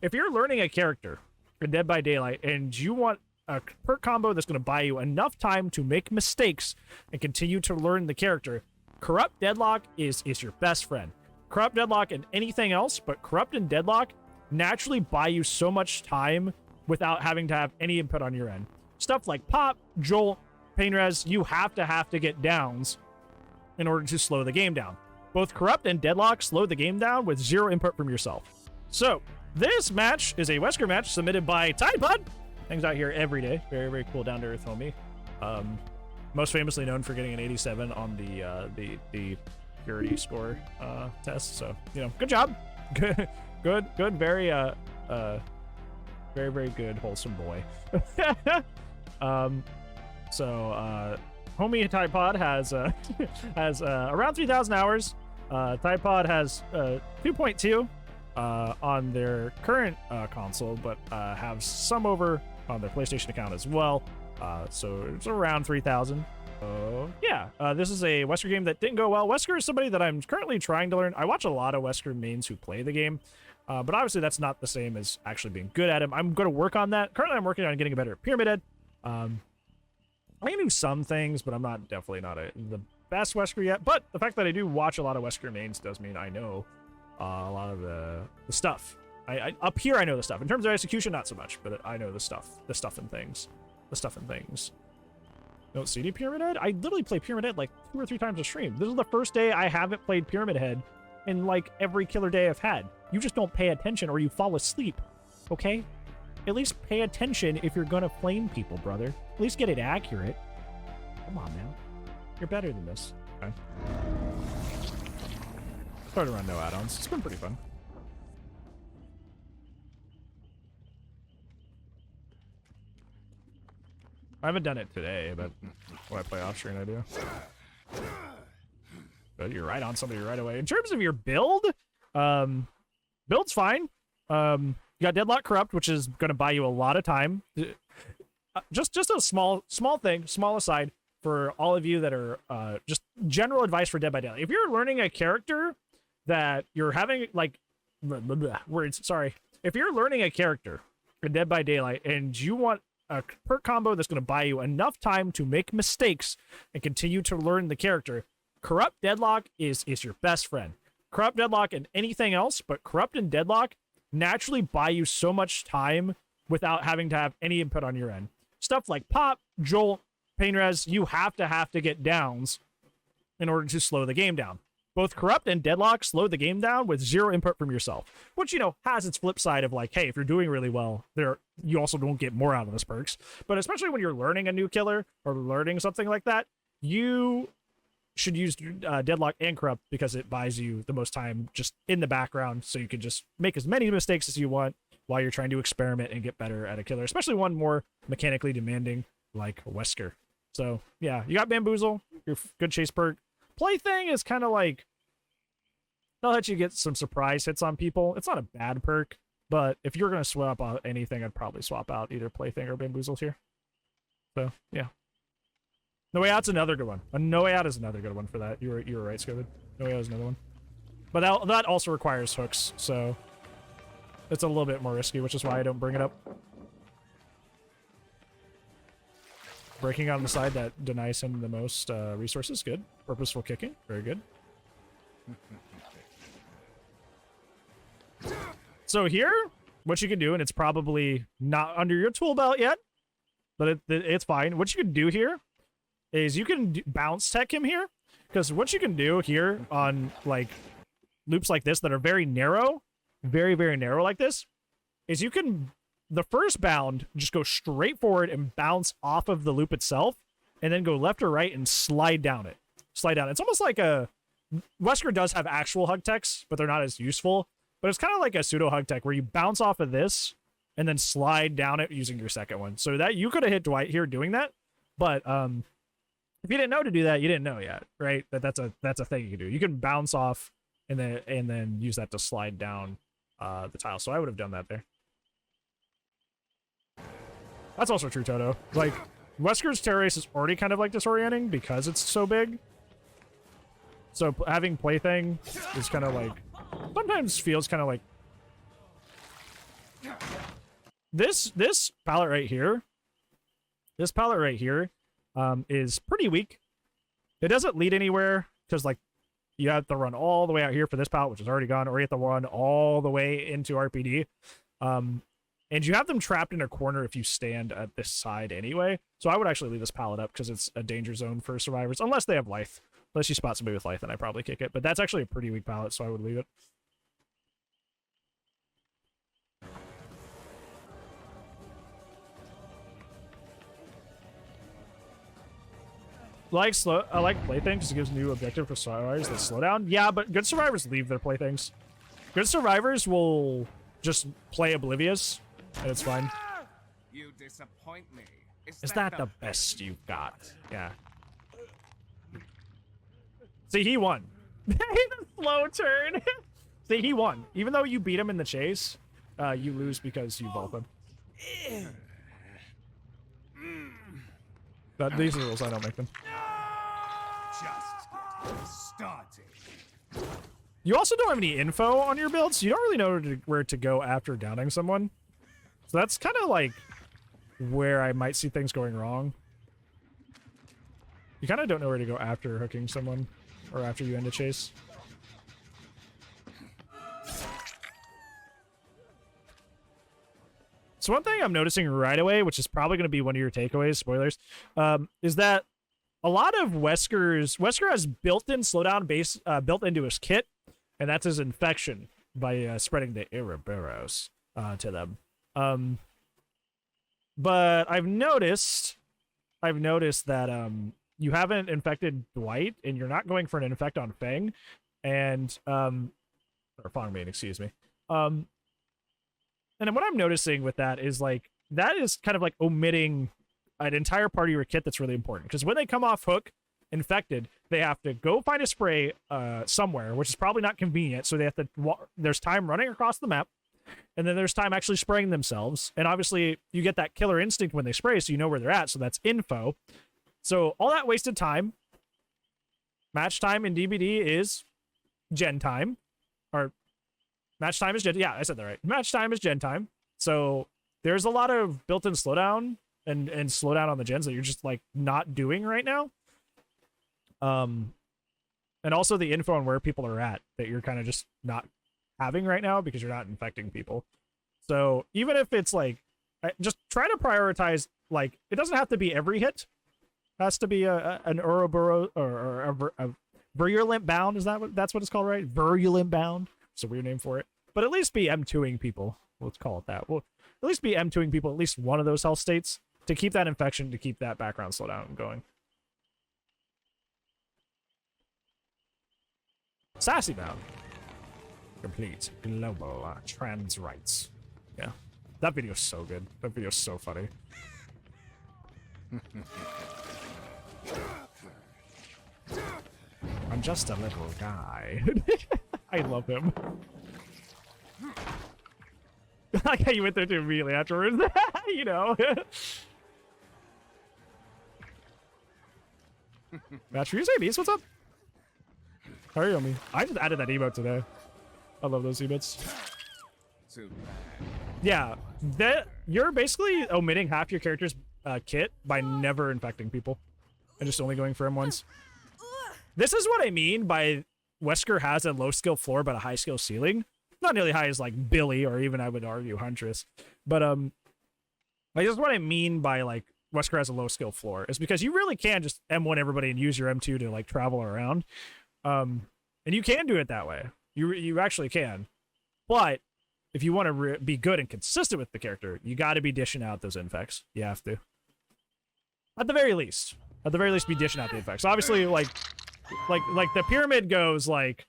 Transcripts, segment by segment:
If you're learning a character in Dead by Daylight and you want a perk combo that's going to buy you enough time to make mistakes and continue to learn the character, Corrupt Deadlock is your best friend. Corrupt Deadlock and anything else, but Corrupt and Deadlock naturally buy you so much time without having to have any input on your end. Stuff like Pop, Jolt, Pain Res, you have to get downs in order to slow the game down. Both Corrupt and Deadlock slow the game down with zero input from yourself. So, this match is a Wesker match submitted by Tidepod. Hangs out here every day. Very, very cool, down-to-earth homie. Most famously known for getting an 87 on the purity score test. So, you know, good job. Good, very, very good, wholesome boy. Homie Tidepod has around 3,000 hours. Tidepod has 2.2 on their current console, but have some over on their PlayStation account as well. So it's around 3,000. This is a Wesker game that didn't go well. Wesker is somebody that I'm currently trying to learn. I watch a lot of Wesker mains who play the game, but obviously that's not the same as actually being good at him. I'm going to work on that. Currently, I'm working on getting a better Pyramid Head. I can do some things, but I'm definitely not the best Wesker yet. But the fact that I do watch a lot of Wesker mains does mean I know a lot of the stuff. Up here, I know the stuff. In terms of execution, not so much, but I know the stuff and things. No CD Pyramid Head? I literally play Pyramid Head like 2 or 3 times a stream. This is the first day I haven't played Pyramid Head in like every killer day I've had. You just don't pay attention or you fall asleep, okay? At least pay attention if you're gonna flame people, brother. At least get it accurate. Come on, man. You're better than this. Okay. Started around no add-ons. It's been pretty fun. I haven't done it today, but when I play off screen, I do. But you're right on somebody right away. In terms of your build, build's fine. You got Deadlock Corrupt, which is going to buy you a lot of time. Just a small thing, small aside for all of you that are just general advice for Dead by Daylight. If you're learning a character that you're having like words, sorry. If you're learning a character in Dead by Daylight and you want a perk combo that's going to buy you enough time to make mistakes and continue to learn the character, Corrupt Deadlock is your best friend. Corrupt Deadlock and anything else, but Corrupt and Deadlock naturally buy you so much time without having to have any input on your end. Stuff like Pop, Jolt, Pain Res, you have to get downs in order to slow the game down. Both Corrupt and Deadlock slow the game down with zero input from yourself, which, you know, has its flip side of like, hey, if you're doing really well, you also don't get more out of those perks. But especially when you're learning a new killer or learning something like that, you should use Deadlock and Corrupt because it buys you the most time just in the background, so you can just make as many mistakes as you want while you're trying to experiment and get better at a killer, especially one more mechanically demanding like Wesker. So yeah, you got Bamboozle, your good chase perk. Plaything is kind of like, they'll let you get some surprise hits on people. It's not a bad perk, but if you're going to swap out anything, I'd probably swap out either Plaything or Bamboozles here. So yeah. No Way Out's another good one. No Way Out is another good one for that. You were right, Scovid. No Way Out is another one. But that also requires hooks, so it's a little bit more risky, which is why I don't bring it up. Breaking on the side that denies him the most resources, good. Purposeful kicking, very good. So here, what you can do, and it's probably not under your tool belt yet, but it's fine. What you can do here is you can bounce tech him here, because what you can do here on like loops like this that are very narrow, very, very narrow like this, is you can, the first bound, just go straight forward and bounce off of the loop itself, and then go left or right and slide down it. Slide down. It's almost like a, Wesker does have actual hug techs, but they're not as useful. But it's kind of like a pseudo hug tech where you bounce off of this and then slide down it using your second one. So that you could have hit Dwight here doing that, but if you didn't know to do that, you didn't know yet, right? That's a thing you can do. You can bounce off and then use that to slide down the tile. So I would have done that there. That's also true, Toto. Like, Wesker's Terror Race is already kind of like disorienting because it's so big. So having Plaything is kind of like, sometimes feels kind of like This pallet right here, is pretty weak. It doesn't lead anywhere because like you have to run all the way out here for this pallet, which is already gone, or you have to run all the way into RPD. And you have them trapped in a corner if you stand at this side anyway. So I would actually leave this pallet up because it's a danger zone for survivors, unless they have life. Unless you spot somebody with life, then I probably kick it. But that's actually a pretty weak pallet, so I would leave it. I like playthings because it gives new objective for survivors that slow down. Yeah, but good survivors leave their playthings. Good survivors will just play oblivious, and it's fine. You disappoint me. Is that the best you've got? Yeah. See, he won. The slow turn. See, he won. Even though you beat him in the chase, you lose because you vault him. But these are the rules, I don't make them. Just started. You also don't have any info on your builds, so you don't really know where to go after downing someone. So that's kind of like where I might see things going wrong. You kind of don't know where to go after hooking someone, or after you end a chase. So one thing I'm noticing right away, which is probably going to be one of your takeaways, spoilers, is that a lot of Wesker has built-in slowdown base built into his kit, and that's his infection by spreading the UROBOROS to them. But I've noticed that you haven't infected Dwight, and you're not going for an infect on Feng, and or Fangmane, excuse me. And then what I'm noticing with that is like that is kind of like omitting an entire part of your kit that's really important, because when they come off hook infected, they have to go find a spray somewhere, which is probably not convenient, so they have to there's time running across the map, and then there's time actually spraying themselves, and obviously you get that killer instinct when they spray, so you know where they're at, so that's info. So all that wasted time, match time in DBD is gen time, or match time is gen, yeah, I said that right. Match time is gen time, so there's a lot of built-in slowdown and slowdown on the gens that you're just like not doing right now. And also the info on where people are at that you're kind of just not having right now because you're not infecting people. So even if it's like, just try to prioritize, like, it doesn't have to be every hit. It has to be an Ouroboros or a virulent bound. Is that that's what it's called, right? Virulent bound. It's a weird name for it. But at least be M2ing people. Let's call it that. Well, at least be M2ing people, at least one of those health states, to keep that infection, to keep that background slowdown going. Sassy bound. Complete global trans rights. Yeah. That video's so good. That video's so funny. I'm just a little guy. I love him. I like how you went there too immediately afterwards. You know. Match for you, Beast. What's up? How are you, me? I just added that emote today. I love those emotes. Yeah, you're basically omitting half your character's kit by never infecting people and just only going for M1s. This is what I mean by Wesker has a low skill floor but a high skill ceiling. Not nearly high as like Billy or even I would argue Huntress, but like this is what I mean by like Wesker has a low skill floor. Is because you really can just M1 everybody and use your M2 to like travel around, and you can do it that way. You actually can, but if you want to be good and consistent with the character, you got to be dishing out those infects. You have to, at the very least, be dishing out the infects. Obviously, like the pyramid goes like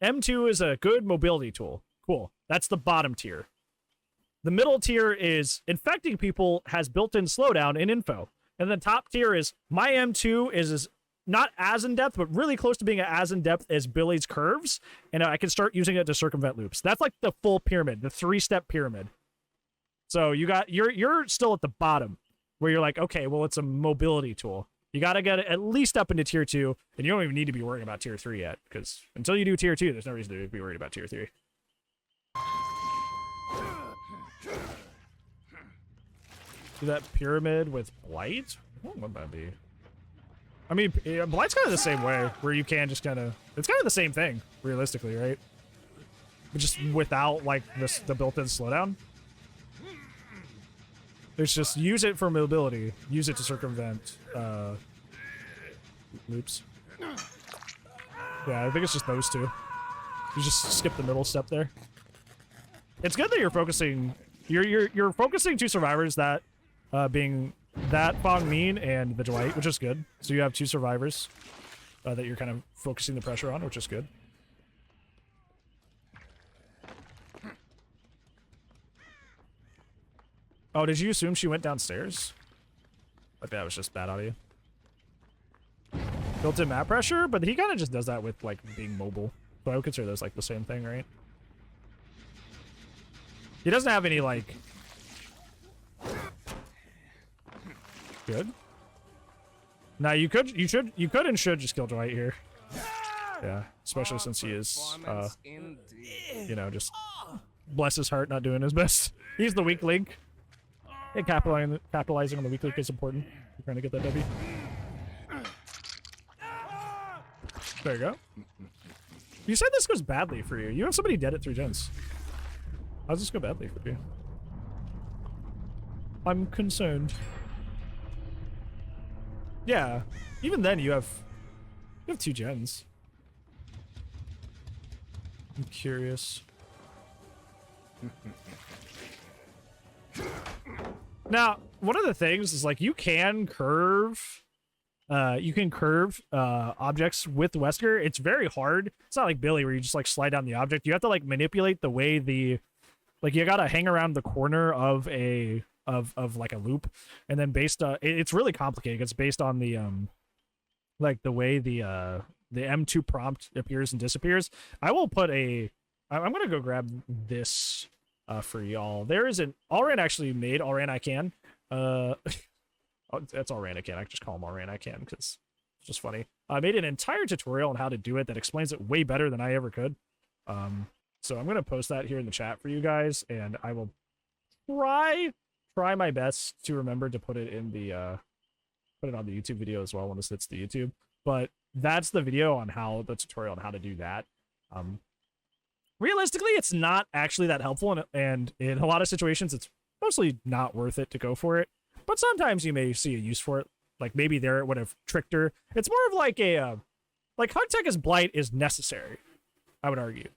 M2 is a good mobility tool. Cool. That's the bottom tier. The middle tier is infecting people has built-in slowdown in info. And the top tier is my M2 is not as in-depth, but really close to being as in-depth as Billy's curves. And I can start using it to circumvent loops. That's like the full pyramid, the 3-step pyramid. So you're still at the bottom where you're like, okay, well, it's a mobility tool. You got to get it at least up into tier 2, and you don't even need to be worrying about tier 3 yet, because until you do tier 2, there's no reason to be worried about tier 3. Do that pyramid with Blight? What would that be? I mean, Blight's kind of the same way, where you can just kind of... It's kind of the same thing, realistically, right? But just without, like, the built-in slowdown. It's just use it for mobility. Use it to circumvent, loops. Yeah, I think it's just those two. You just skip the middle step there. It's good that you're focusing... You're focusing two survivors, that being that Fong Min and the Dwight, which is good. So you have two survivors that you're kind of focusing the pressure on, which is good. Oh, did you assume she went downstairs? Like that was just bad audio. Built-in map pressure, but he kind of just does that with like being mobile. So I would consider those like the same thing, right? He doesn't have any like... Good. Now you could and should just kill Dwight here. Yeah, especially since he is, you know, just bless his heart, not doing his best. He's the weak link. And capitalizing on the weak link is important. You're trying to get that W. There you go. You said this goes badly for you. You have somebody dead at 3 gens. How's this go badly for you? I'm concerned. Yeah, even then you have 2 gens. I'm curious. Now, one of the things is like you can curve objects with Wesker. It's very hard. It's not like Billy where you just like slide down the object. You have to like manipulate the way the, like you gotta hang around the corner of a of like a loop, and then based on it's really complicated. It's based on the like the way the M2 prompt appears and disappears. I will put I'm gonna go grab this for y'all. There is an Allran actually made Allran I Can. Oh, that's Allran I Can. I can just call him Allran I Can because it's just funny. I made an entire tutorial on how to do it that explains it way better than I ever could. So I'm gonna post that here in the chat for you guys, and I will try my best to remember to put it in the put it on the YouTube video as well when this hits the YouTube. But that's the video on how the tutorial on how to do that. Realistically, it's not actually that helpful, and in a lot of situations, it's mostly not worth it to go for it. But sometimes you may see a use for it. Like maybe there it would have tricked her. It's more of like a like Hug Tech as Blight is necessary, I would argue.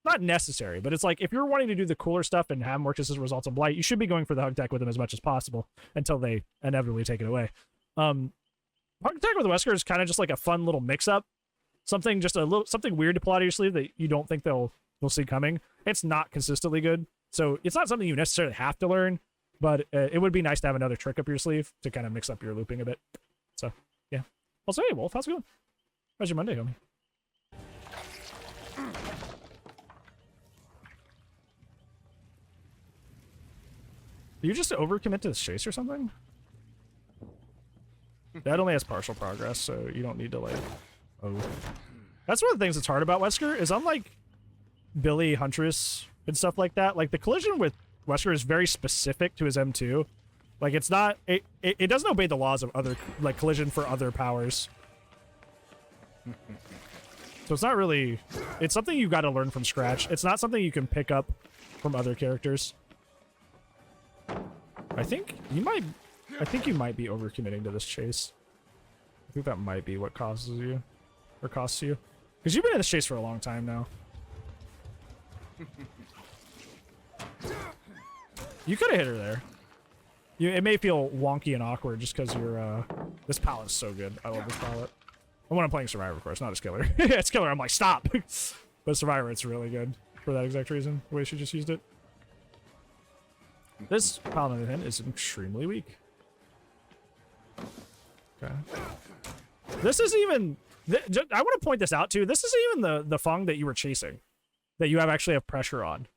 Not necessary, but it's like if you're wanting to do the cooler stuff and have more consistent results on Blight, you should be going for the Hug Tech with them as much as possible until they inevitably take it away. Hug Tech with Wesker is kind of just like a fun little mix-up. Something weird to pull out of your sleeve that you don't think they'll see coming. It's not consistently good, so it's not something you necessarily have to learn, but it would be nice to have another trick up your sleeve to kind of mix up your looping a bit. So, yeah. Also, hey, Wolf, how's it going? How's your Monday, homie? Do you just overcommit to this chase or something? That only has partial progress, so you don't need to, like... Oh. That's one of the things that's hard about Wesker, is unlike Billy, Huntress, and stuff like that, like, the collision with Wesker is very specific to his M2. Like, it's not... It doesn't obey the laws of other, like, collision for other powers. So it's not really... It's something you gotta learn from scratch. It's not something you can pick up from other characters. I think you might be overcommitting to this chase. I think that might be what causes you, or costs you, because you've been in this chase for a long time now. You could have hit her there. It may feel wonky and awkward just because you're. This palette is so good. I love this palette. And when I'm playing Survivor, of course, not as Killer. Yeah, it's Killer. I'm like, stop. But Survivor, it's really good for that exact reason. The way she just used it. This Paladin event is extremely weak. Okay. This is even... I want to point this out, too. This isn't even the Fung that you were chasing. That you actually have pressure on.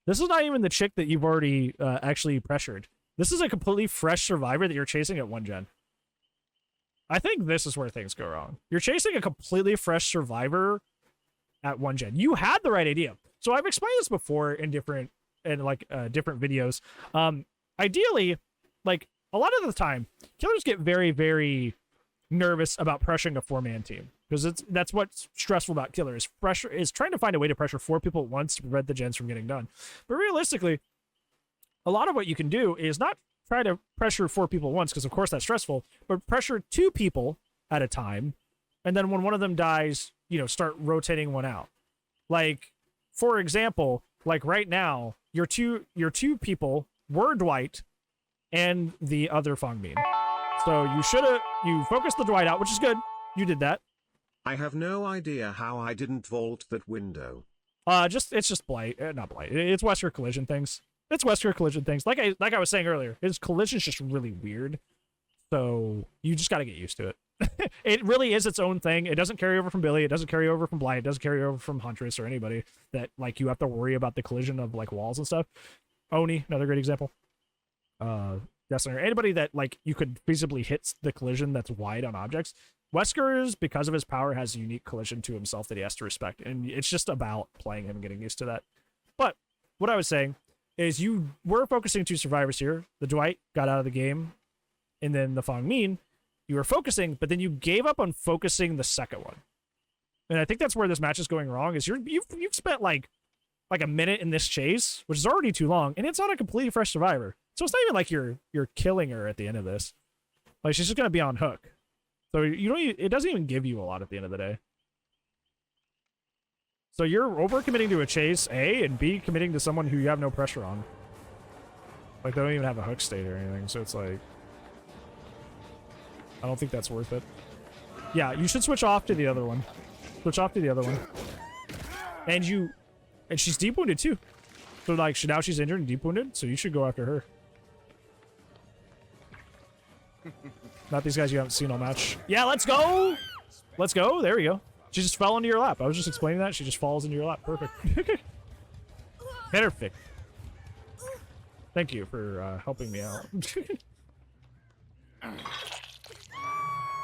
This is not even the chick that you've already actually pressured. This is a completely fresh survivor that you're chasing at 1 gen. I think this is where things go wrong. You're chasing a completely fresh survivor at 1 gen. You had the right idea. So I've explained this before in different videos. Ideally, like, a lot of the time, killers get very, very nervous about pressuring a 4-man team. Because that's what's stressful about killers. Pressure is trying to find a way to pressure 4 people at once to prevent the gens from getting done. But realistically, a lot of what you can do is not try to pressure 4 people at once, because of course that's stressful, but pressure 2 people at a time, and then when one of them dies, you know, start rotating one out. Like, for example, like right now, your two people were Dwight and the other Fong Min. So you focused the Dwight out, which is good. You did that. I have no idea how I didn't vault that window. It's just blight, not blight. It's Wesker collision things. It's Wesker collision things. Like I was saying earlier, his collision's just really weird. So you just got to get used to it. It really is its own thing. It doesn't carry over from Billy. It doesn't carry over from Blight. It doesn't carry over from Huntress or anybody that like you have to worry about the collision of like walls and stuff. Oni, another great example. Destiner, anybody that like you could feasibly hit the collision that's wide on objects. Wesker's, because of his power, has a unique collision to himself that he has to respect, and it's just about playing him and getting used to that. But what I was saying is you were focusing 2 survivors here. The Dwight got out of the game, and then the Fong Min, you were focusing, but then you gave up on focusing the second one. And I think that's where this match is going wrong, is you've spent like a minute in this chase, which is already too long, and it's on a completely fresh survivor. So it's not even like you're killing her at the end of this. Like, she's just gonna be on hook. So it doesn't even give you a lot at the end of the day. So you're over committing to a chase, A, and B, committing to someone who you have no pressure on. Like, they don't even have a hook state or anything, so it's like, I don't think that's worth it. Yeah, you should switch off to the other one. Switch off to the other one. And she's deep wounded too. So like, now she's injured and deep wounded, so you should go after her. Not these guys you haven't seen all match. Yeah, let's go! Let's go, there we go. She just fell into your lap. I was just explaining that. She just falls into your lap. Perfect. Perfect. Thank you for helping me out.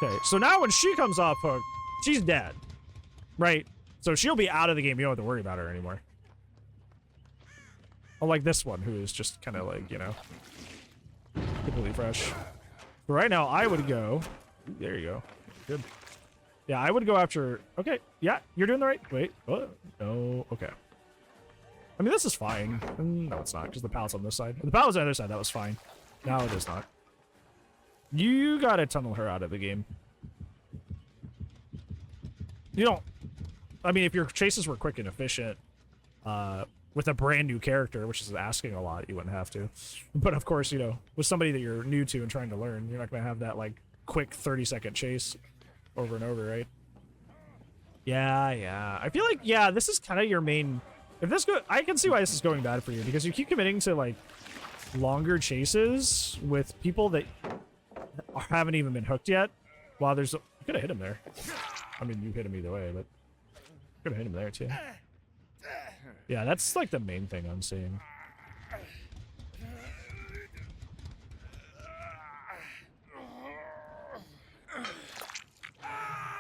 Okay, so now when she comes off hook, she's dead. Right? So she'll be out of the game. You don't have to worry about her anymore. Unlike this one, who is just kind of like, you know, completely fresh. But right now, I would go... There you go. Good. Yeah, I would go after... Okay, yeah, you're doing the right... Wait, what? No, okay. I mean, this is fine. No, it's not, because the pallet's on this side. If the pallet's on the other side, that was fine. Now it is not. You gotta tunnel her out of the game. You don't... I mean, if your chases were quick and efficient, with a brand new character, which is asking a lot, you wouldn't have to. But of course, you know, with somebody that you're new to and trying to learn, you're not gonna have that, like, quick 30-second chase over and over, right? Yeah. I feel like, yeah, this is kind of your main... If this go... I can see why this is going bad for you, because you keep committing to, like, longer chases with people that haven't even been hooked yet. While there's... You could have hit him there. I mean, you hit him either way, but... Could have hit him there, too. Yeah, that's, like, the main thing I'm seeing.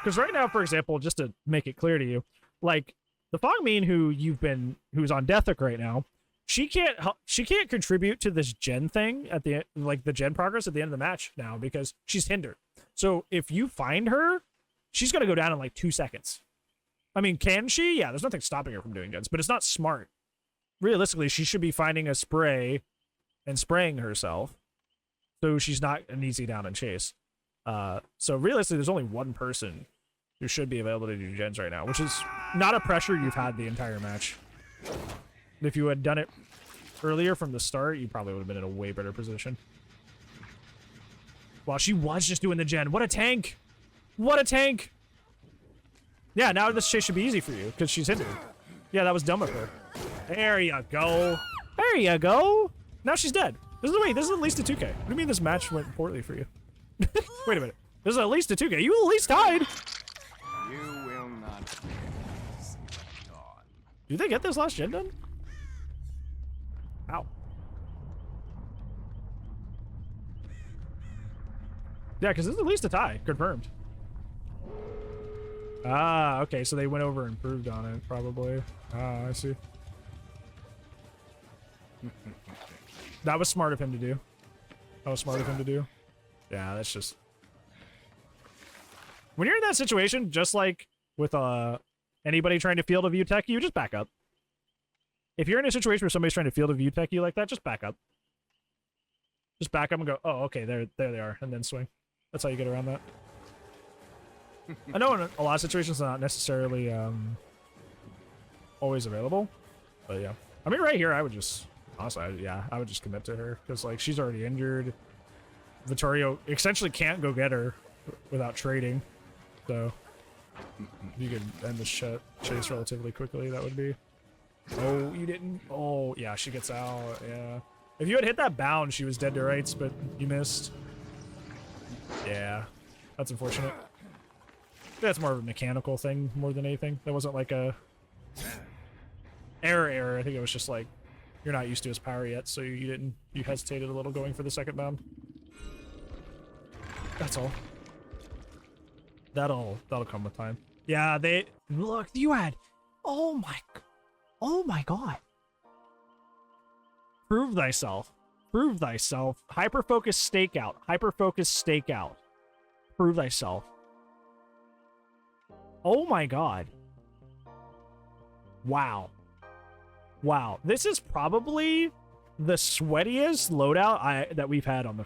Because right now, for example, just to make it clear to you, like, the Fong Min who's on death hook right now, she can't contribute to this gen thing at the end, like the gen progress at the end of the match now, because she's hindered. So if you find her, she's gonna go down in like 2 seconds. I mean, can she? Yeah, there's nothing stopping her from doing gens, but it's not smart. Realistically, she should be finding a spray and spraying herself, so she's not an easy down and chase. So realistically, there's only one person who should be available to do gens right now, which is not a pressure you've had the entire match. If you had done it earlier from the start, you probably would have been in a way better position. Wow, she was just doing the gen. What a tank! What a tank! Yeah, now this chase should be easy for you, because she's hindered. Yeah, that was dumb of her. There you go. There you go. Now she's dead. This is at least a 2K. What do you mean this match went poorly for you? Wait a minute. This is at least a 2K. You at least tied. You will not see dawn. Do they get this last gen done? Ow. Yeah, because this is at least a tie. Confirmed. Ah, okay, so they went over and improved on it, probably. Ah, I see. That was smart of him to do. That was smart of him to do. Yeah, that's just... When you're in that situation, just like with anybody trying to field a view tech, you just back up. If you're in a situation where somebody's trying to field a view tech you like that, just back up. Just back up and go, oh, okay, there they are, and then swing. That's how you get around that. I know in a lot of situations it's not necessarily always available, but yeah. I mean, right here, I would just, honestly, I would just commit to her, because, like, she's already injured. Vittorio essentially can't go get her without trading, so if you could end the chase relatively quickly, that would be... Oh, you didn't? Oh, yeah, she gets out, yeah. If you had hit that bound, she was dead to rights, but you missed. Yeah, that's unfortunate. That's more of a mechanical thing more than anything. That wasn't like a error. I think it was just like you're not used to his power yet, so you hesitated a little going for the second bound. That's all. That'll come with time. Yeah, look, you had, oh my god. Prove thyself. Prove thyself. Hyper-focus stakeout. Hyper-focus stakeout. Prove thyself. Oh my god. Wow. Wow. This is probably the sweatiest loadout that we've had on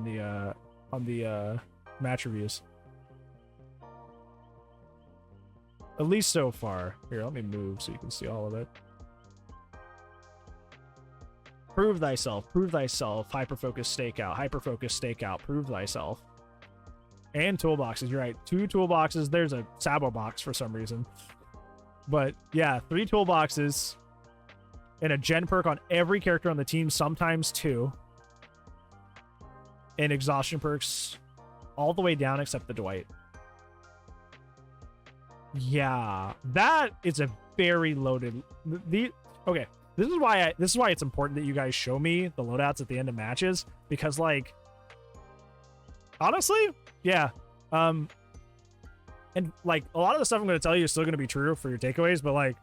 the match reviews. At least so far. Here, let me move so you can see all of it. Prove thyself. Prove thyself. Hyper-focus stakeout. Hyper-focus stakeout. Prove thyself. And toolboxes. You're right. 2 toolboxes. There's a Sabo box for some reason. But yeah, 3 toolboxes. And a gen perk on every character on the team, sometimes 2. And exhaustion perks all the way down except the Dwight. Yeah, that is a very loaded... Okay, this is why it's important that you guys show me the loadouts at the end of matches, because, like, honestly, yeah, and like a lot of the stuff I'm going to tell you is still going to be true for your takeaways, but like,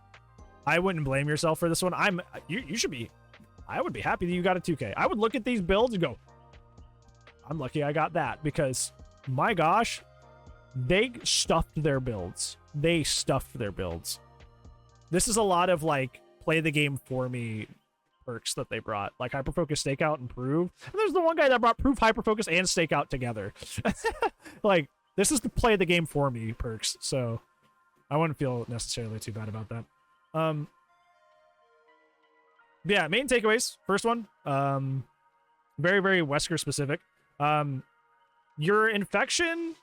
I wouldn't blame yourself for this one. You should be. I would be happy that you got a 2K. I would look at these builds and go, I'm lucky I got that, because my gosh, they stuffed their builds. They stuffed their builds. This is a lot of like play the game for me perks that they brought, like hyper-focus stakeout and prove. And there's the one guy that brought prove, hyper-focus, and stakeout together. Like, this is the play the game for me perks, so I wouldn't feel necessarily too bad about that. Yeah, main takeaways. First one, very, very Wesker specific. Your infection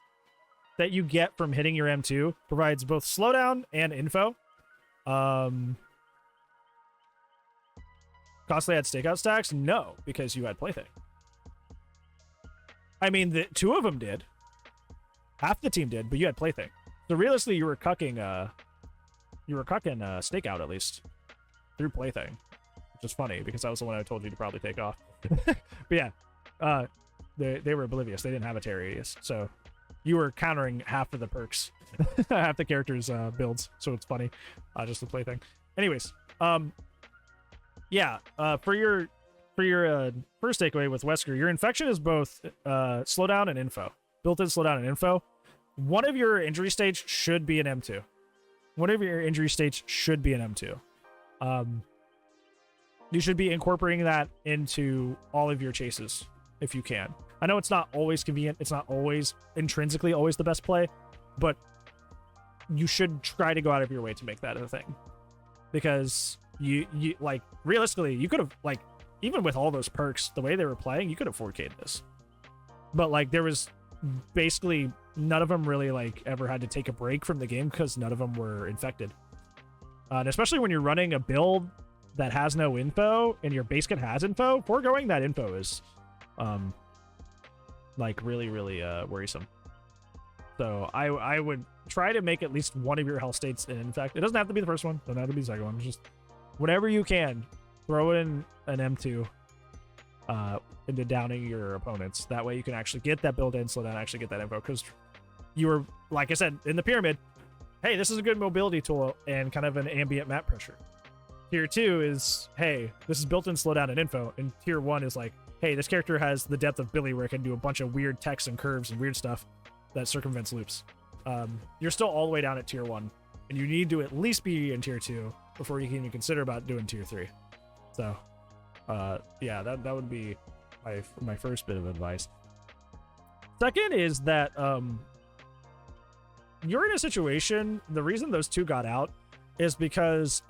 that you get from hitting your M2 provides both slowdown and info. Costly had stakeout stacks? No, because you had plaything. I mean, the 2 of them did. Half the team did, but you had plaything. So realistically, you were cucking stakeout at least through plaything, which is funny because that was the one I told you to probably take off. But yeah, they were oblivious. They didn't have a tear radius, so you were countering half of the perks, half the characters' builds. So it's funny, just the plaything. Anyways, yeah, for your first takeaway with Wesker, your infection is both slowdown and info, built-in slowdown and info. One of your injury states should be an M2. One of your injury states should be an M2. You should be incorporating that into all of your chases if you can. I know it's not always convenient. It's not always intrinsically always the best play, but you should try to go out of your way to make that a thing. Because you like, realistically, you could have, like, even with all those perks, the way they were playing, you could have 4K'd this. But, like, there was basically none of them really, like, ever had to take a break from the game because none of them were infected. And especially when you're running a build that has no info and your base kit has info, foregoing that info is, like, really, really worrisome. So I would try to make at least one of your health states an infect. It doesn't have to be the first one. Doesn't have to be the second one. Just whatever you can, throw in an M2 into downing your opponents. That way you can actually get that build in, slow down, actually get that info. Because you were, like I said, in the pyramid, hey, this is a good mobility tool and kind of an ambient map pressure. Tier 2 is, hey, this is built-in slowdown and info, and Tier 1 is like, hey, this character has the depth of Billy where it can do a bunch of weird text and curves and weird stuff that circumvents loops. You're still all the way down at Tier 1, and you need to at least be in Tier 2 before you can even consider about doing Tier 3. So, yeah, that would be my first bit of advice. Second is that you're in a situation, the reason those two got out is because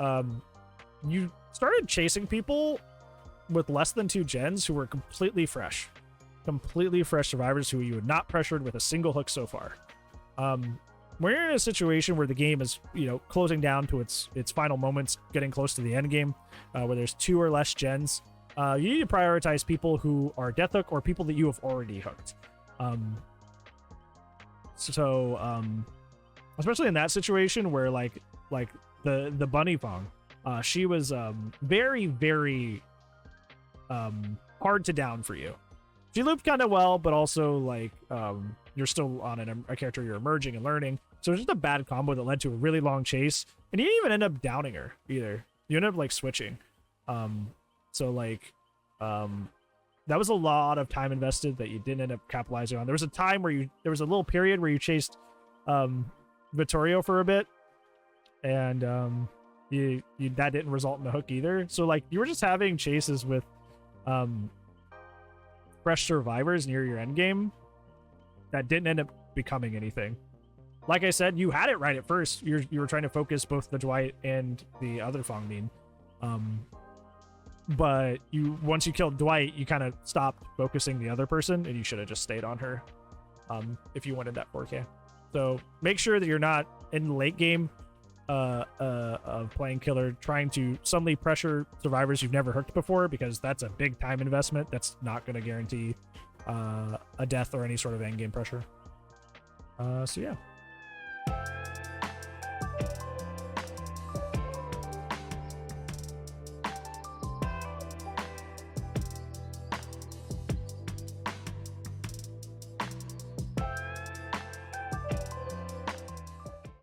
you started chasing people with less than 2 gens who were completely fresh survivors who you had not pressured with a single hook so far. When you're in a situation where the game is, you know, closing down to its final moments, getting close to the end game, where there's 2 or less gens, you need to prioritize people who are death hook or people that you have already hooked. Especially in that situation where like the bunny Fong, she was very, very hard to down for you. She looped kind of well, but also like you're still on a character you're emerging and learning. So it's just a bad combo that led to a really long chase, and you didn't even end up downing her either. You ended up like switching. So like that was a lot of time invested that you didn't end up capitalizing on. There was a time where there was a little period where you chased Vittorio for a bit, and that didn't result in a hook either. So like you were just having chases with fresh survivors near your end game that didn't end up becoming anything. Like I said, you had it right at first. You were trying to focus both the Dwight and the other Fong Min. But once you killed Dwight, you kind of stopped focusing the other person, and you should have just stayed on her if you wanted that 4K. So make sure that you're not in the late game of playing killer trying to suddenly pressure survivors you've never hooked before, because that's a big time investment that's not going to guarantee a death or any sort of end game pressure. So yeah.